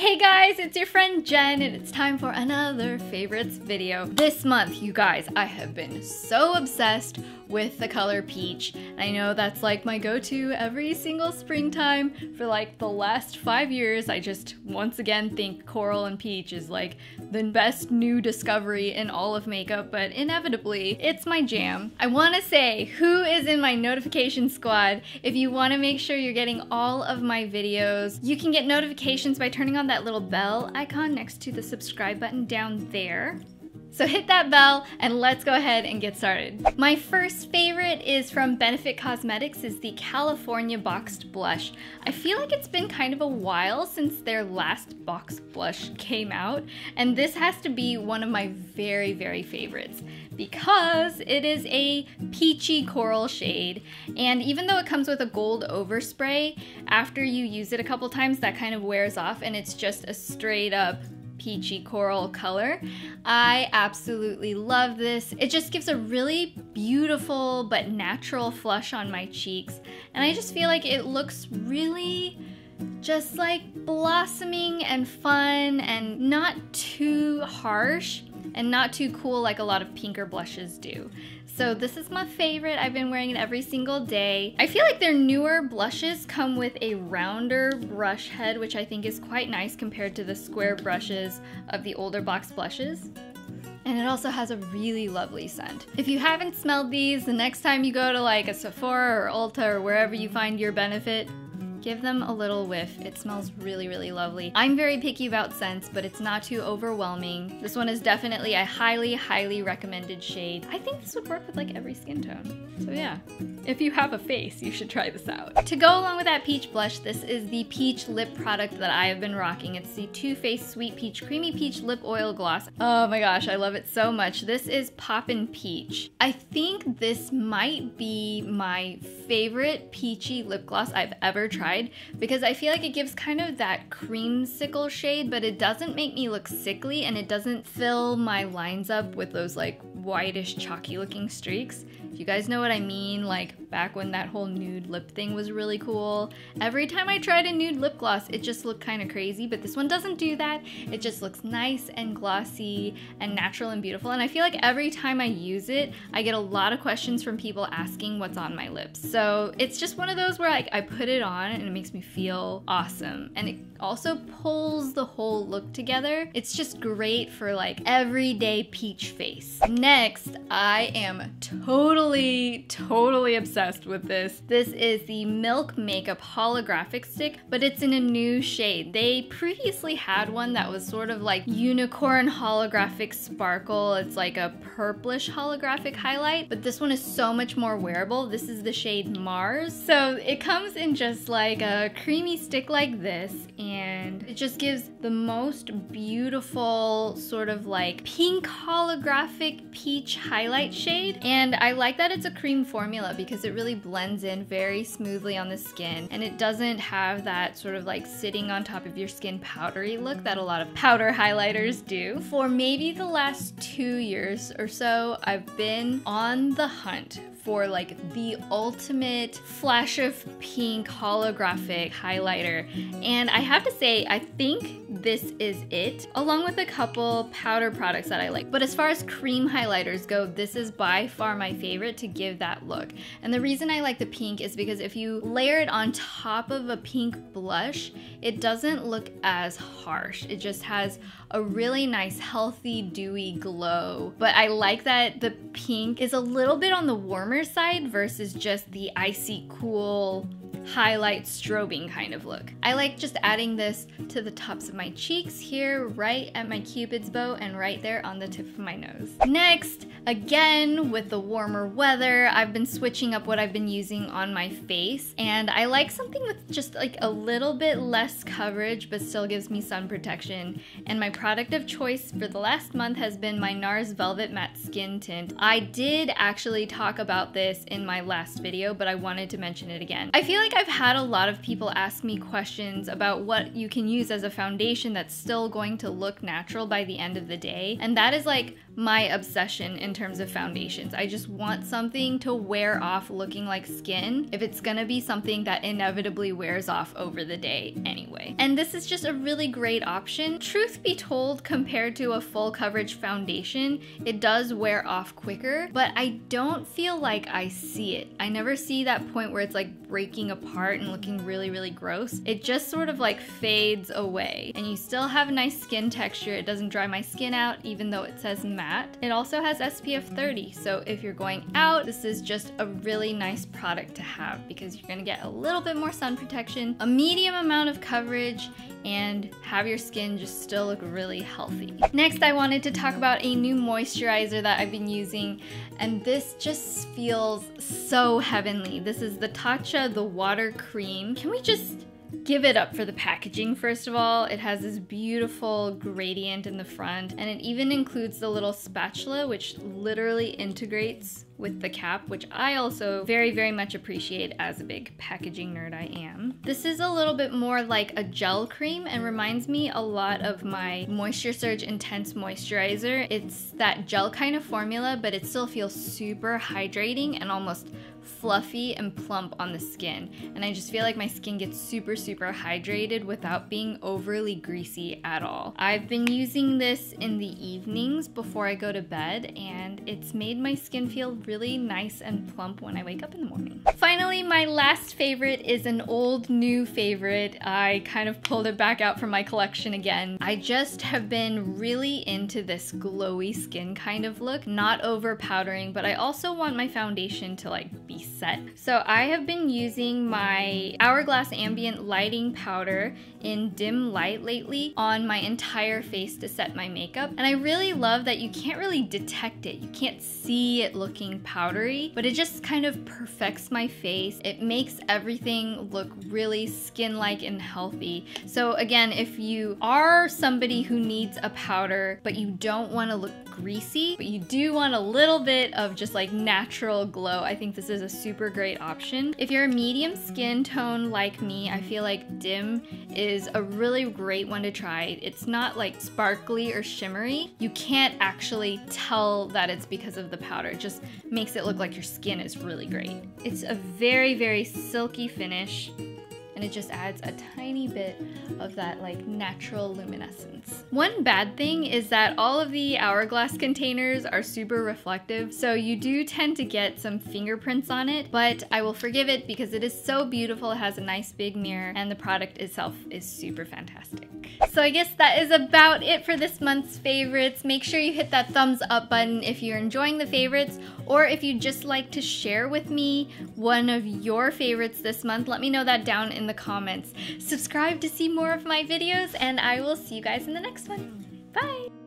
Hey guys, it's your friend Jen, and it's time for another favorites video. This month, you guys, I have been so obsessed with the color peach. And I know that's like my go-to every single springtime for like the last 5 years. I just once again think coral and peach is like the best new discovery in all of makeup, but inevitably, it's my jam. I wanna say who is in my notification squad. If you wanna make sure you're getting all of my videos, you can get notifications by turning on that little bell icon next to the subscribe button down there. So hit that bell and let's go ahead and get started. My first favorite is from Benefit Cosmetics, is the California Boxed Blush. I feel like it's been kind of a while since their last boxed blush came out, and this has to be one of my very, very favorites because it is a peachy coral shade, and even though it comes with a gold overspray, after you use it a couple times that kind of wears off and it's just a straight up peachy coral color. I absolutely love this. It just gives a really beautiful but natural flush on my cheeks, and I just feel like it looks really just like blossoming and fun and not too harsh and not too cool like a lot of pinker blushes do. So this is my favorite. I've been wearing it every single day. I feel like their newer blushes come with a rounder brush head, which I think is quite nice compared to the square brushes of the older box blushes. And it also has a really lovely scent. If you haven't smelled these, the next time you go to like a Sephora or Ulta or wherever you find your Benefit, give them a little whiff. It smells really, really lovely. I'm very picky about scents, but it's not too overwhelming. This one is definitely a highly, highly recommended shade. I think this would work with like every skin tone. So yeah, if you have a face, you should try this out. To go along with that peach blush, this is the peach lip product that I have been rocking. It's the Too Faced Sweet Peach Creamy Peach Lip Oil Gloss. Oh my gosh, I love it so much. This is Poppin Peach. I think this might be my favorite peachy lip gloss I've ever tried, because I feel like it gives kind of that creamsicle shade, but it doesn't make me look sickly, and it doesn't fill my lines up with those like whitish chalky looking streaks. If you guys know what I mean, like back when that whole nude lip thing was really cool. Every time I tried a nude lip gloss, it just looked kind of crazy, but this one doesn't do that. It just looks nice and glossy and natural and beautiful, and I feel like every time I use it, I get a lot of questions from people asking what's on my lips. So it's just one of those where I put it on and it makes me feel awesome, and it also pulls the whole look together. It's just great for like everyday peach face. Next, I am totally obsessed with this. This is the Milk Makeup Holographic Stick, but it's in a new shade. They previously had one that was sort of like unicorn holographic sparkle. It's like a purplish holographic highlight, but this one is so much more wearable. This is the shade NARS. So it comes in just like a creamy stick like this, and it just gives the most beautiful sort of like pink holographic peach highlight shade. And I like that it's a cream formula because it really blends in very smoothly on the skin, and it doesn't have that sort of like sitting on top of your skin powdery look that a lot of powder highlighters do. For maybe the last 2 years or so, I've been on the hunt for like the ultimate flash of pink holographic highlighter, and I have to say I think this is it, along with a couple powder products that I like. But as far as cream highlighters go, this is by far my favorite to give that look. And the reason I like the pink is because if you layer it on top of a pink blush, it doesn't look as harsh. It just has a really nice healthy dewy glow. But I like that the pink is a little bit on the warmer side versus just the icy cool highlight strobing kind of look. I like just adding this to the tops of my cheeks here, right at my cupid's bow, and right there on the tip of my nose. Next, again with the warmer weather, I've been switching up what I've been using on my face, and I like something with just like a little bit less coverage but still gives me sun protection, and my product of choice for the last month has been my NARS Velvet Matte Skin Tint. I did actually talk about this in my last video, but I wanted to mention it again. I feel like like I've had a lot of people ask me questions about what you can use as a foundation that's still going to look natural by the end of the day, and that is like my obsession in terms of foundations. I just want something to wear off looking like skin if it's gonna be something that inevitably wears off over the day anyway. And this is just a really great option. Truth be told, compared to a full coverage foundation, it does wear off quicker, but I don't feel like I see it. I never see that point where it's like breaking apart and looking really, really gross. It just sort of like fades away, and you still have a nice skin texture. It doesn't dry my skin out even though it says matte. It also has SPF 30, so if you're going out, this is just a really nice product to have because you're gonna get a little bit more sun protection, a medium amount of coverage, and have your skin just still look really healthy. Next, I wanted to talk about a new moisturizer that I've been using, and this just feels so heavenly. This is the Tatcha The Water Cream. Can we just give it up for the packaging first of all? It has this beautiful gradient in the front, and it even includes the little spatula which literally integrates with the cap, which I also very, very much appreciate as a big packaging nerd I am. This is a little bit more like a gel cream and reminds me a lot of my Moisture Surge Intense Moisturizer. It's that gel kind of formula, but it still feels super hydrating and almost fluffy and plump on the skin, and I just feel like my skin gets super, super hydrated without being overly greasy at all. I've been using this in the evenings before I go to bed, and it's made my skin feel really nice and plump when I wake up in the morning. Finally, my last favorite is an old new favorite. I kind of pulled it back out from my collection again. I just have been really into this glowy skin kind of look, not over powdering, but I also want my foundation to like be set. So I have been using my Hourglass Ambient Lighting Powder in dim light lately on my entire face to set my makeup, and I really love that you can't really detect it. You can't see it looking powdery, but it just kind of perfects my face. It makes everything look really skin-like and healthy. So again, if you are somebody who needs a powder but you don't want to look greasy, but you do want a little bit of just like natural glow, I think this is a super great option. If you're a medium skin tone like me, I feel like dim is a really great one to try. It's not like sparkly or shimmery. You can't actually tell that it's because of the powder. It just makes it look like your skin is really great. It's a very, very silky finish, and it just adds a tiny bit of that like natural luminescence. One bad thing is that all of the Hourglass containers are super reflective, so you do tend to get some fingerprints on it, but I will forgive it because it is so beautiful. It has a nice big mirror, and the product itself is super fantastic. So I guess that is about it for this month's favorites. Make sure you hit that thumbs up button if you're enjoying the favorites, or if you'd just like to share with me one of your favorites this month, let me know that down in the comments. Subscribe to see more of my videos, and I will see you guys in the next one. Bye!